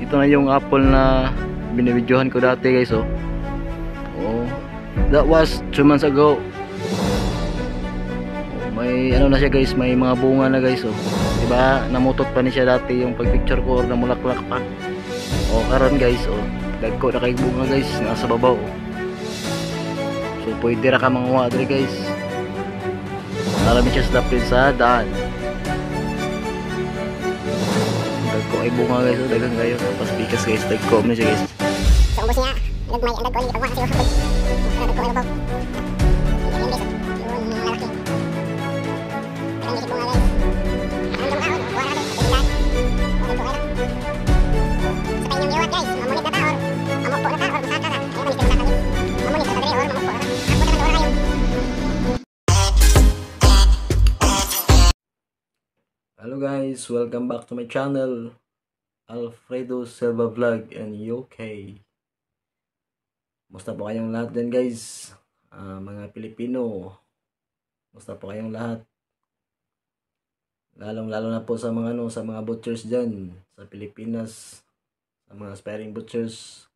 ito na yung apple na binibidyohan ko dati guys. Oh, that was 2 months ago. May ano na siya guys, may mga bunga na guys. Oh, diba namutot pa ni siya dati yung pagpicture ko or namulaklak pa. Oh, karon guys, oh, dagko na kay bunga guys, nasa babaw. Oh. So pwede ra ka manguha diri guys. Marami siya sa dapin sa daan. Dagko ay bunga guys, oh, dagang kayo. Tapos bikas guys, dagko na siya guys. So ubos niya, nagmay ang dagko ni kawa kasi dagko ay babaw. Hello guys, welcome back to my channel, Alfredo Silva Vlog and UK. Musta po kayong lahat dyan guys, mga Pilipino. Musta po kayong lahat? Lalong-lalo na po sa mga sa mga butchers dyan sa Pilipinas, sa mga aspiring butchers.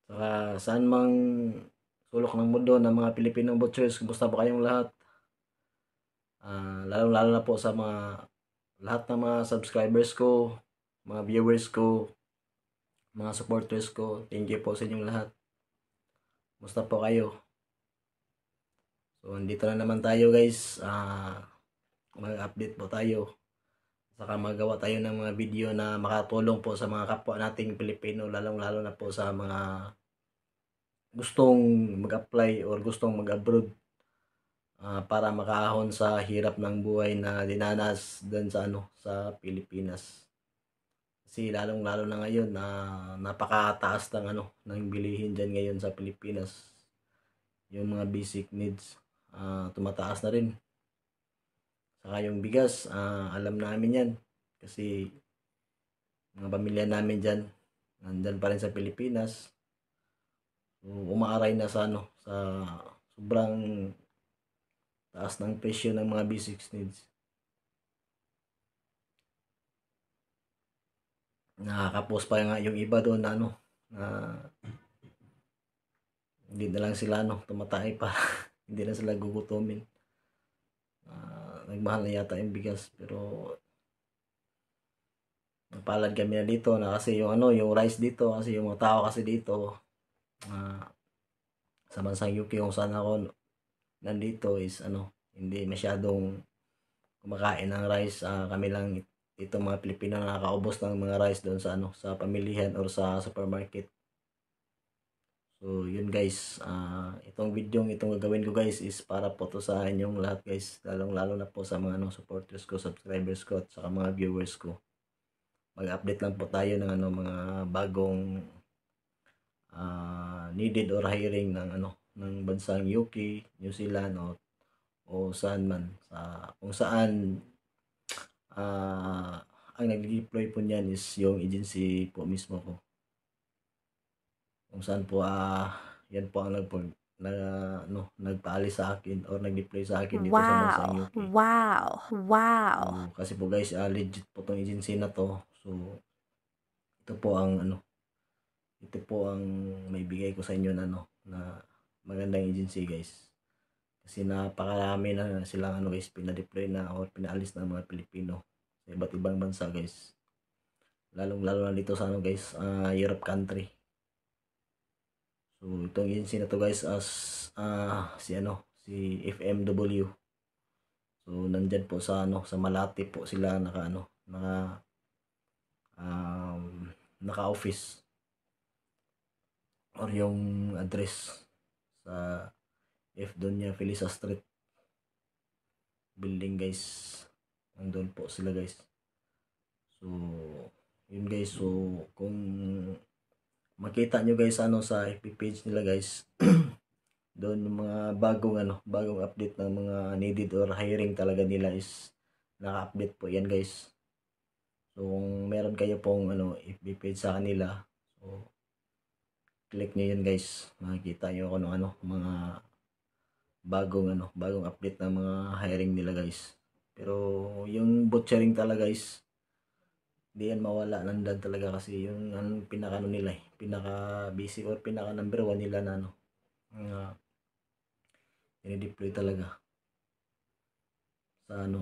Saka saan mang sulok ng mundo ng mga Pilipinong butchers, kumusta po kayong lahat? Lalo na po sa lahat ng mga subscribers ko, mga viewers ko, mga supporters ko. Thank you po sa inyong lahat. Musta po kayo? So andito na naman tayo guys. Mag-update po tayo. Saka magawa tayo ng mga video na makatulong po sa mga kapwa nating Pilipino, lalo na po sa mga gustong mag-apply or gustong mag-abroad. Para makaahon sa hirap ng buhay na dinanas dun sa sa Pilipinas. Kasi lalong-lalo na ngayon na napakataas ng ng bilihin diyan ngayon sa Pilipinas. Yung mga basic needs tumataas na rin. Saka yung bigas, alam namin 'yan kasi mga pamilya namin diyan nandiyan pa rin sa Pilipinas. So, umaaray na sa sa sobrang taas ng presyo ng mga basic needs. Nakakapos pa nga yung iba doon na na hindi na lang sila tumatay pa. Hindi na sila gugutomin. Nagmahal na yata yung bigas, pero napalad kami na dito na kasi yung yung rice dito, kasi yung mga tao kasi dito sa bansang UK kung saan ako nandito is hindi masyadong kumakain ng rice. Kami lang itong mga Pilipino na nakakaubos ng mga rice doon sa sa pamilihan or sa supermarket. So yun guys, itong video itong gagawin ko guys is para po to sa inyong lahat guys, lalo na po sa mga supporters ko, subscribers ko at saka mga viewers ko. Mag-update lang po tayo ng mga bagong needed or hiring ng ng bansang UK, New Zealand o saan man, kung saan ang nag-deploy po niyan is yung agency po mismo ko, kung saan po yan po ang nagpaalis sa akin or nag-deploy sa akin dito sa bansang UK. Wow. Kasi po guys, legit po tong agency na to. So ito po ang may bigay ko sa inyo na magandang agency guys. Kasi napakarami na silang guys pinadeploy na o pinaalis ng mga Pilipino sa iba't ibang bansa guys. Lalo na dito sa guys, Europe country. So itong agency na to guys as si FMW. So nandiyan po sa sa Malate po sila naka-office or yung address sa F. Doña Felisa Street building guys. Nandun po sila guys. So yun guys, so kung makita nyo guys sa FB page nila guys doon yung mga bagong update ng mga needed or hiring talaga nila is naka-update po yan guys. So kung meron kayo pong FB page sa kanila, so click nyo yun guys, makikita nyo kung mga bagong update ng mga hiring nila guys. Pero yung butchering talaga guys, Hindi yan mawala, nandyan talaga kasi yung pinaka ano nila pinaka busy or pinaka number 1 nila na dinideploy talaga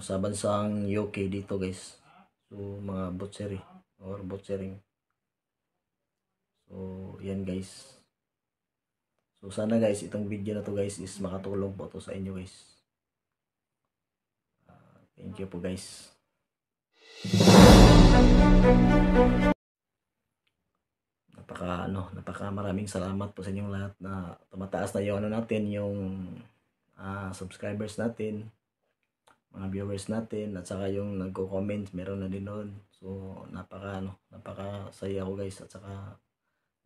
sa bansang UK dito guys. So mga butchery or butchering. So yan guys. So sana guys itong video na to guys is makatulong po to sa inyo guys. Thank you po guys. Napaka maraming salamat po sa inyong lahat na tumataas na yung natin, yung subscribers natin, mga viewers natin, at saka yung nagko-comment, meron na din doon. So napaka saya ko guys, at saka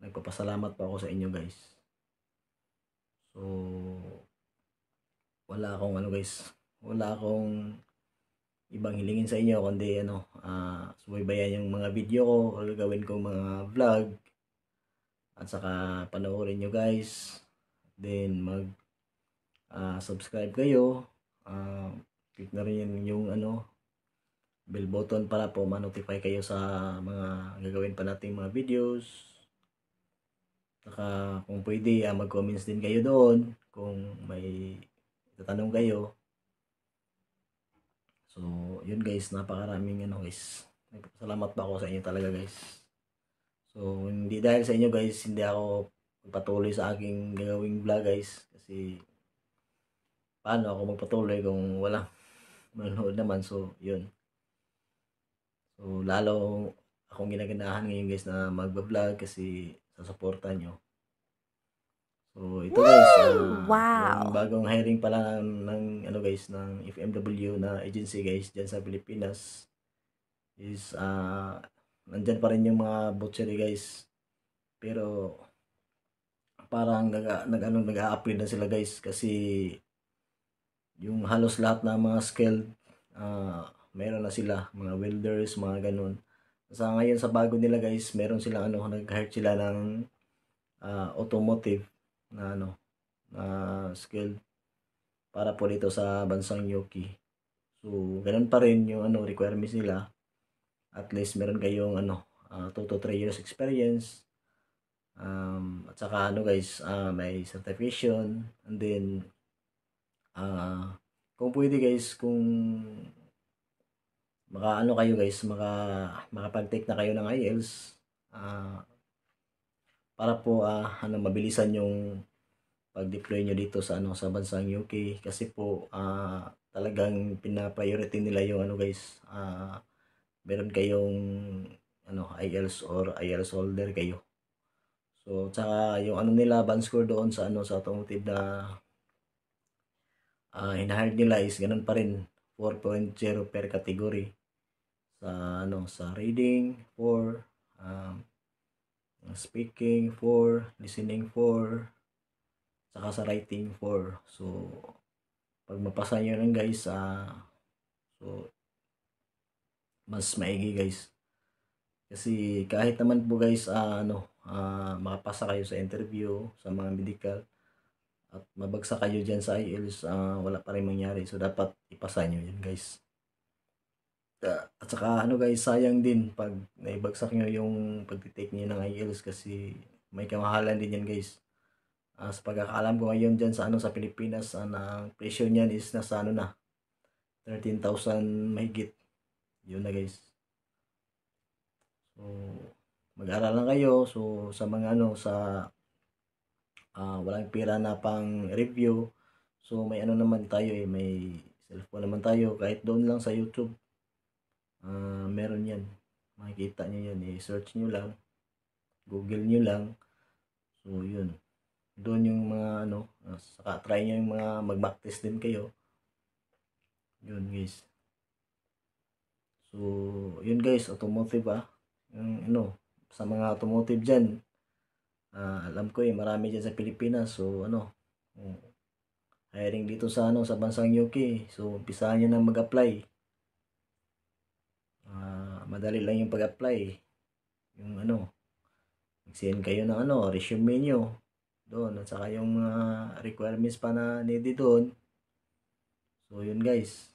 nagpapasalamat po ako sa inyo guys. So wala akong ibang hilingin sa inyo kundi subaybayan yung mga video ko o gagawin kong mga vlog, at saka panoorin nyo guys, then mag subscribe kayo, click na rin yung bell button para po ma-notify kayo sa mga gagawin pa nating mga videos. Saka kung pwede mag-comments din kayo doon kung may tatanong kayo. So yun guys, napakaraming guys, salamat pa ako sa inyo talaga guys. So hindi dahil sa inyo guys, hindi ako magpatuloy sa aking gagawing vlog guys, kasi paano ako magpatuloy kung walang manonood naman. So yun, so lalo akong ginaganahan ngayon guys na magba-vlog kasi sa suporta nyo. So ito guys, Wow! yung bagong hiring pala ng guys, ng FMW na agency guys dyan sa Pilipinas is nandyan pa rin yung mga butchery guys, pero parang nag-a-upgrade na sila guys, kasi yung halos lahat ng mga skilled meron na sila, mga welders, mga ganun. Sa ngayon sa bago nila guys, meron silang nag-hire sila ng automotive na skilled para po dito sa bansang UK. So ganun pa rin yung requirements nila. At least meron kayong 2 to 3 years experience, at saka guys, may certification, and then kung pwede guys, kung kayo guys, makapag-take na kayo ng IELTS, para po mabilisan yung pag-deploy nyo dito sa sa bansang UK, kasi po talagang pina-priority nila yung guys, meron kayong IELTS or IELTS holder kayo. So tsaka yung nila band score doon sa sa automotive na hinahire nila is ganun pa rin, 4.0 per category. Sa reading 4, speaking 4, listening 4, saka sa writing 4. So pag mapasa nyo lang guys, so mas maigi guys, kasi kahit naman po guys makapasa kayo sa interview sa mga medical at mabagsak kayo dyan sa IELTS, wala pa rin mangyari. So dapat ipasa nyo yun guys. At saka guys, sayang din pag naibagsak nyo yung pag-take nyo ng IELTS, kasi may kamahalan din yan guys. Sa pagkakaalam ko ngayon dyan sa sa Pilipinas, ang presyo niyan is nasa na 13,000 mahigit. Yun na guys. So mag-aral lang kayo. So sa mga sa walang pera na pang review, so may naman tayo may cellphone naman tayo, kahit doon lang sa YouTube, meron yan, makikita nyo yan, search nyo lang, google nyo lang. So yun, doon yung mga saka try nyo yung mga mag-mock test din kayo. Yun guys. So yun guys, automotive yung sa mga automotive dyan, alam ko marami dyan sa Pilipinas. So hiring dito sa sa bansang UK. So umpisahan nyo na mag-apply. Madali lang yung pag-apply. Yung mag-send kayo ng resume nyo doon, at saka yung mga requirements pa na needed doon. So yun guys.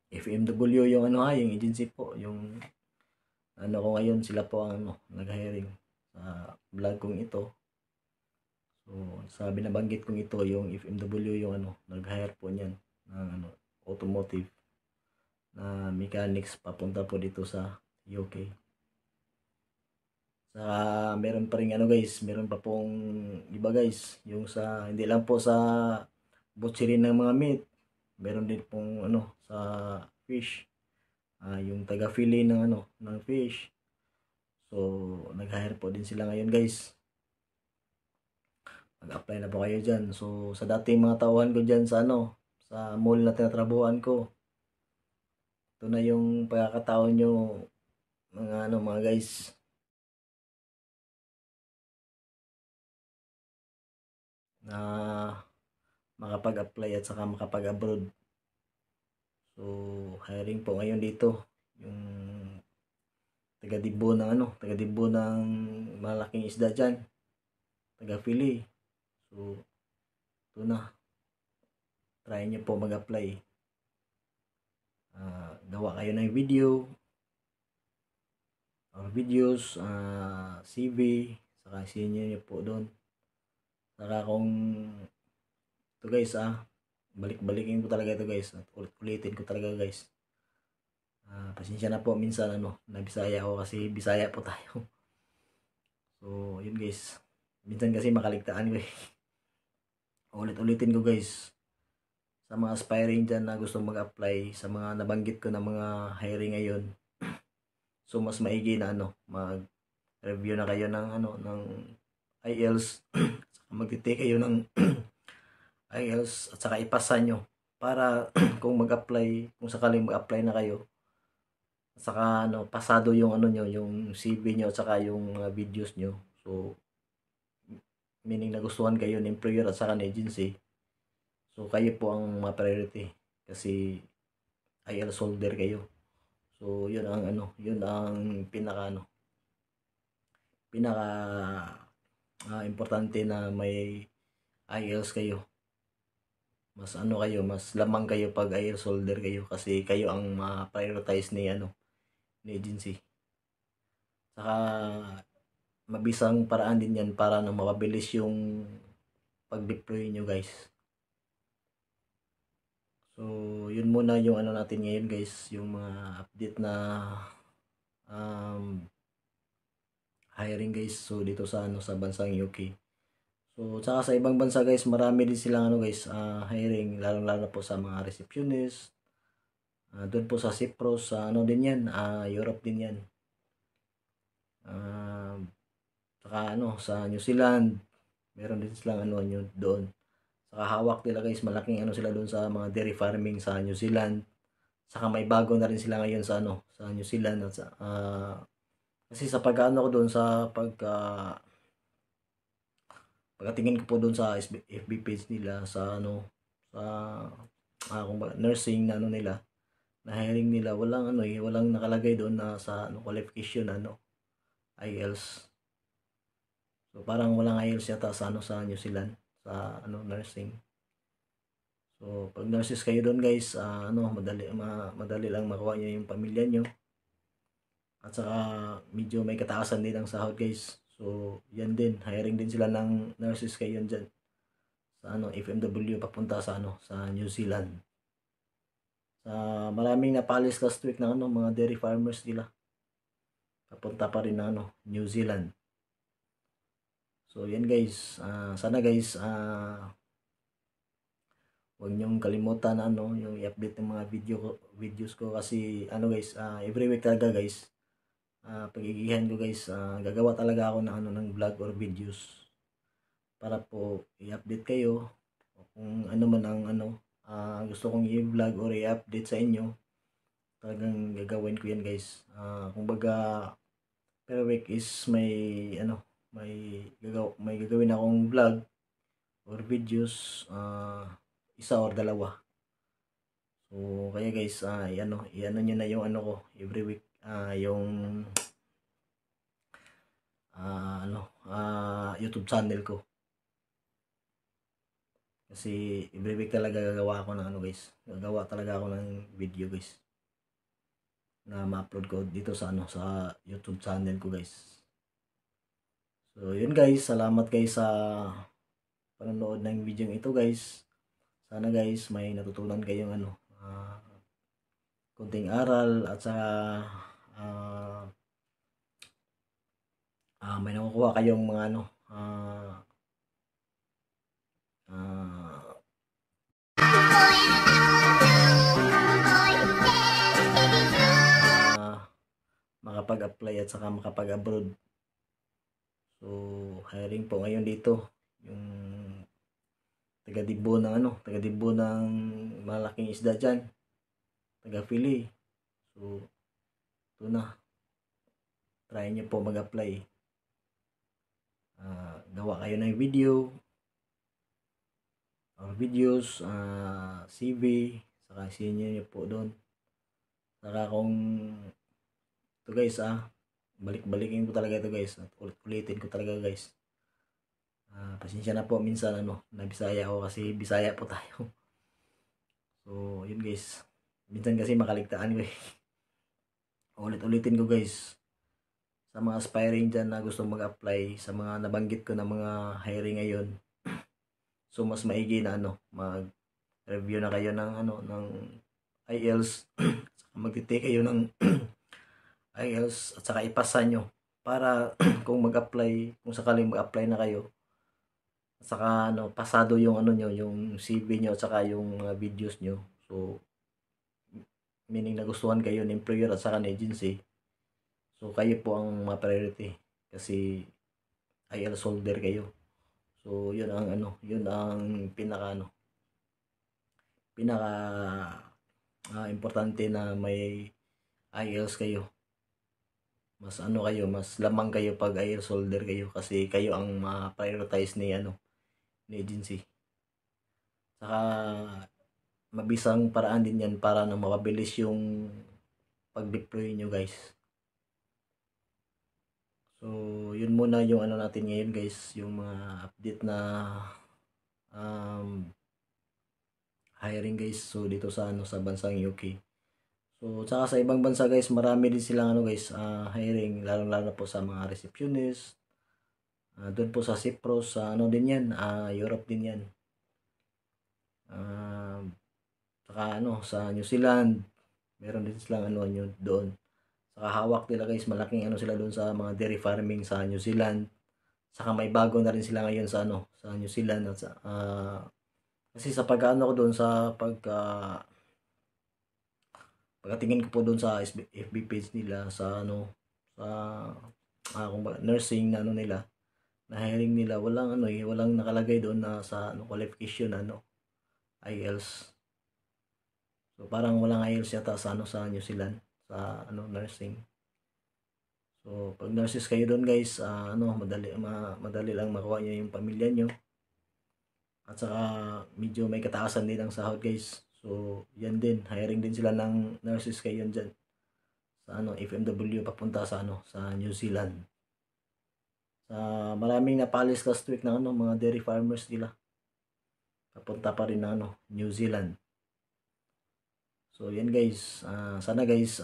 FMW yung ano ha, yung agency po, yung ano ko ngayon, sila po ang ano, nag-hiring sa vlog kong ito. So, sa binabanggit kong ito, yung FMW yung ano, nag-hire po niyan ng ano, automotive na mechanics papunta po dito sa UK. Sa meron pa ring ano guys, meron pa pong iba guys, yung sa hindi lang po sa butchery ng mga meat, meron din pong ano sa fish. Yung taga-fillet ng ano, ng fish. So, nag-hire po din sila ngayon guys. Mag-apply na po kayo dyan. So, sa dating mga tauhan ko dyan sa ano, sa mall na tinatrabuhan ko, ito na yung pagkakataon nyo, mga ano, mga guys, na makapag-apply at saka makapag-abroad. So, hiring po ngayon dito. Yung taga-Dibo ng ano, taga-Dibo ng malaking isda dyan. Taga-Philly. So, ito na. Try nyo po mag-apply. Gawa kayo ng video or videos, CV, saka senior nyo po doon. Saka kung ito guys, balik-balikin ko talaga ito guys. Ulit-ulitin ko talaga guys. Pasensya na po minsan ano, na Bisaya ako kasi Bisaya po tayo. So, yun guys. Minsan kasi makaligtaan ko eh. Ulit-ulitin ko guys. Sa mga aspiring dyan na gusto mag-apply, sa mga nabanggit ko na mga hiring ngayon. So, mas maigi na ano, mag-review na kayo ng ano, ng IELTS. Magtitake kayo ng IELTS at saka ipasa nyo para kung mag-apply, kung sakaling mag-apply na kayo, at saka ano, pasado yung ano nyo, yung CV nyo at saka yung mga videos nyo. So, meaning nagustuhan kayo ng employer at saka ng agency. So, kayo po ang ma-priority kasi IELTS holder kayo. So, yun ang ano, yun ang pinaka ano, pinaka importante na may IELTS kayo. Mas ano kayo, mas lamang kayo pag IELTS holder kayo kasi kayo ang ma-prioritize ni ano, ni agency. Saka mabisang paraan din yan para na mapabilis yung pag-deploy nyo guys. So, yun muna yung ano natin ngayon guys, yung mga update na hiring guys. So, dito sa ano, sa bansang UK. So, tsaka sa ibang bansa guys, marami din silang ano guys, hiring, lalong-lalo po sa mga receptionist. Doon po sa Cyprus, sa ano din yan, Europe din yan. Saka ano, sa New Zealand, meron din silang ano doon. Saka hawak nila guys, malaking ano sila doon sa mga dairy farming sa New Zealand. Saka may bago na rin sila ngayon sa ano, sa New Zealand at sa kasi sa pag-ano ko doon sa pagkatingin ko po doon sa FB page nila sa ano sa kung nursing na ano nila na hiring nila, walang ano walang nakalagay doon na sa ano qualification ano IELTS. So parang walang IELTS yata sa ano sa New Zealand sa ano nursing. So pag nurses kayo doon guys, ano madali lang makuha niyo yung pamilya niyo. At saka medyo may kataasan din ang sahod guys. So yan din, hiring din sila ng nurses kayo dyan sa ano FMW papunta sa ano sa New Zealand. Sa maraming napalis last week ng ano mga dairy farmers nila. Papunta pa rin ng ano New Zealand. So yan guys, sana guys huwag niyong kalimutan na ano yung i-update ng mga videos ko kasi ano guys, every week talaga guys. Pagigihan ko guys, gagawa talaga ako ng ano ng vlog or videos para po i-update kayo kung ano man ang ano gusto kong i-vlog or i-update sa inyo. Talagang gagawin ko yan guys. Kumbaga per week is may ano may gagawin akong vlog or videos, isa or dalawa. So kaya guys, i-ano niyo na yung ano ko every week, yung YouTube channel ko. Kasi every week talaga gagawa ako ng ano guys. Gagawa talaga ako ng video guys. Na ma-upload ko dito sa ano sa YouTube channel ko guys. So yun guys, salamat guys sa panonood ng video ito guys. Sana guys may natutunan kayong ano konting aral at saka ah, may nakukuha kayong mga ano ah, makapag-apply at saka makapag-abroad. So hiring po ngayon dito yung taga-Dibo ng ano, taga-Dibo ng malaking isda diyan, taga-Philly. So ito na, try nyo po mag-apply. Gawa kayo ng video or videos, CV, saka senior nyo po doon. Saka kung ito guys balik-balikin ko talaga ito guys at ulit-ulitin ko talaga guys. Pasensya na po minsan ano, na Bisaya ako kasi Bisaya po tayo. So yun guys, minsan kasi makaligtaan ko ulit-ulitin ko guys sa mga aspiring dyan na gusto mag-apply sa mga nabanggit ko na mga hiring ngayon. So mas maigi na ano, mag-review na kayo ng ano ng IELTS magti-take kayo ng IELTS at saka ipasa nyo para kung mag-apply, kung sakaling mag-apply na kayo at saka ano, pasado yung ano nyo, yung CV nyo at saka yung mga videos nyo. So meaning nagustuhan kayo ng employer at saka ng agency. So kayo po ang ma-priority kasi IELTS holder kayo. So yun ang ano, yun ang pinaka importante na may IELTS kayo. Mas ano kayo, mas lamang kayo pag IELTS holder kayo kasi kayo ang ma-prioritize ni ano, ni agency. Saka mabisang paraan din yan para na mapabilis yung pag-deploy nyo guys. So yun muna yung ano natin ngayon guys, yung mga update na hiring guys. So dito sa ano sa bansang UK. So tsaka sa ibang bansa guys, marami din silang ano guys, hiring lalo-lalo po sa mga receptionist. Doon po sa Cyprus, sa ano din 'yan, Europe din 'yan. Saka ano sa New Zealand, meron din silang ano yun doon. Saka hawak nila guys, malaking ano sila doon sa mga dairy farming sa New Zealand. Saka may bago na rin sila ngayon sa ano, sa New Zealand at sa kasi sa pag-ano ko doon sa pagkatingin ko po doon sa FB page nila sa ano sa kung nursing na ano nila na hiring nila, walang ano walang nakalagay doon na sa ano qualification ano IELTS. So parang walang IELTS yata sa ano sa New Zealand sa ano nursing. So pag nurses kayo doon guys, ano madali lang makuha niyo yung pamilya niyo. At saka medyo may kataasan din ang sahod guys. So yan din, hiring din sila ng nurses kayo dyan sa ano FMW papunta sa ano sa New Zealand. Sa maraming napalis last week ng ano mga dairy farmers nila. Papunta pa rin ng ano New Zealand. So yan guys, sana guys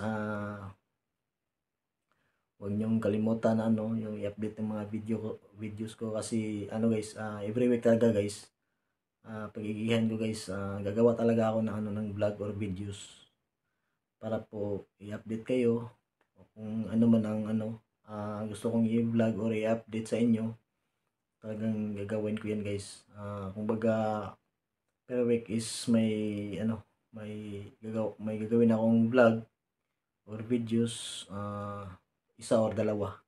huwag niyong kalimutan ano yung i-update ng mga videos ko kasi ano guys, every week talaga guys. Pagigihan ko guys, gagawa talaga ako ng ano ng vlog or videos para po i-update kayo kung ano man ang ano gusto kong i-vlog or i-update sa inyo. Talagang gagawin ko yan guys. Kumbaga per week is may ano may gagawin akong vlog or videos, isa or dalawa.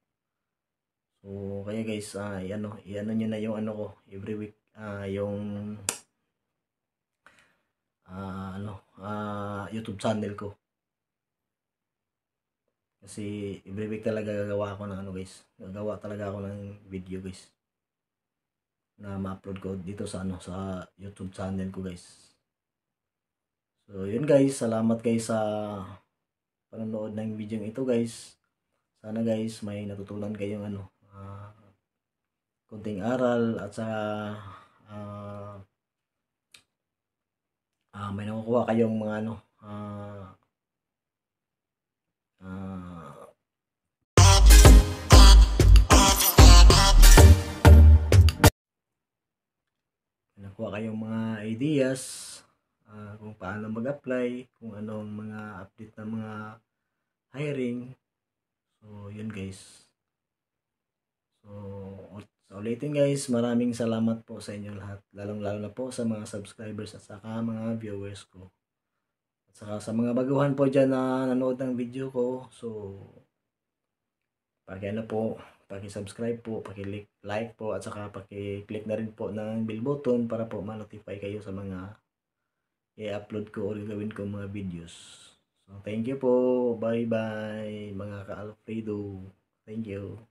So kaya guys, i-ano niyo na yung ano ko every week, yung YouTube channel ko. Kasi every week talaga gagawa ako ng ano guys. Gagawa talaga ako ng video guys. Na ma-upload ko dito sa ano sa YouTube channel ko guys. So yun guys, salamat guys sa panonood ng video ito guys. Sana guys may natutunan kayong ano konting aral at saka may nakukuha kayong mga ano, ah, may nakuha kayong mga ideas kung paano mag-apply, kung anong mga update ng mga hiring. So, yun guys. So, sa ulitin guys, maraming salamat po sa inyo lahat. Lalong-lalo na po sa mga subscribers at saka mga viewers ko. At saka sa mga baguhan po dyan na nanood ng video ko. So, ano po, paki-subscribe po, paki-like po, at saka paki-click na rin po ng bell button para po ma-notify kayo sa mga i-upload ko o gagawin ko mga videos. So, thank you po. Bye-bye, mga ka-Alfredo. Thank you.